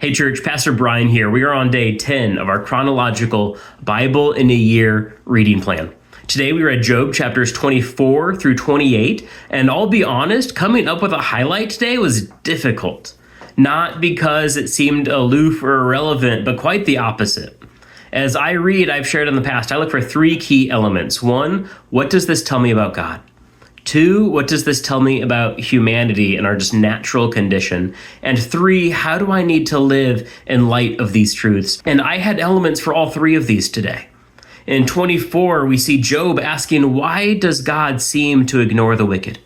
Hey church, Pastor Brian here. We are on day 10 of our Chronological Bible in a Year reading plan. Today we read Job chapters 24 through 28, and I'll be honest, coming up with a highlight today was difficult. Not because it seemed aloof or irrelevant, but quite the opposite. As I read, I've shared in the past, I look for three key elements. One, what does this tell me about God? Two, what does this tell me about humanity and our just natural condition? And three, how do I need to live in light of these truths? And I had elements for all three of these today. In 24, we see Job asking, why does God seem to ignore the wicked?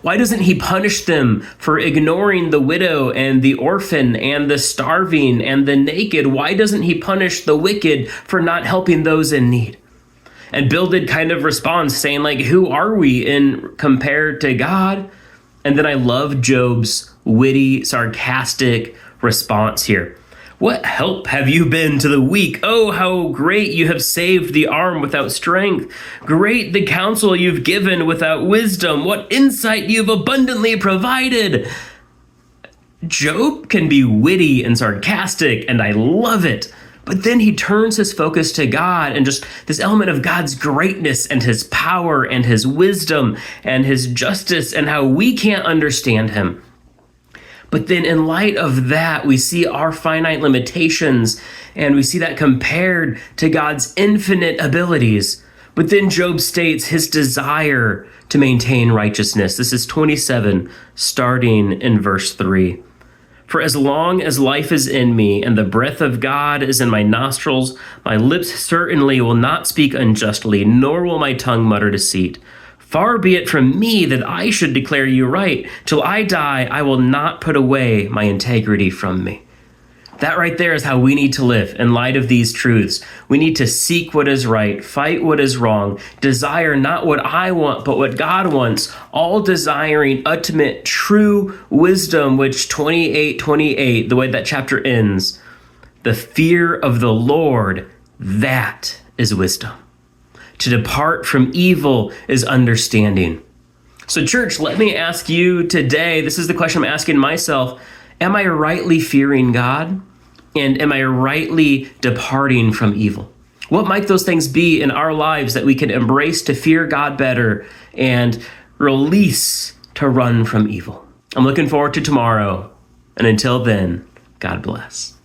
Why doesn't he punish them for ignoring the widow and the orphan and the starving and the naked? Why doesn't he punish the wicked for not helping those in need? And Bildad kind of responds saying, like, who are we in compared to God? And then I love Job's witty, sarcastic response here. What help have you been to the weak? Oh, how great you have saved the arm without strength. Great the counsel you've given without wisdom. What insight you've abundantly provided. Job can be witty and sarcastic, and I love it. But then he turns his focus to God and just this element of God's greatness and his power and his wisdom and his justice and how we can't understand him. But then in light of that, we see our finite limitations and we see that compared to God's infinite abilities. But then Job states his desire to maintain righteousness. This is 27, starting in verse 3. For as long as life is in me and the breath of God is in my nostrils, my lips certainly will not speak unjustly, nor will my tongue mutter deceit. Far be it from me that I should declare you right. Till I die, I will not put away my integrity from me. That right there is how we need to live in light of these truths. We need to seek what is right, fight what is wrong, desire not what I want, but what God wants, all desiring ultimate true wisdom, which 28:28, the way that chapter ends, the fear of the Lord, that is wisdom. To depart from evil is understanding. So church, let me ask you today, this is the question I'm asking myself, am I rightly fearing God? And am I rightly departing from evil? What might those things be in our lives that we can embrace to fear God better and release to run from evil? I'm looking forward to tomorrow. And until then, God bless.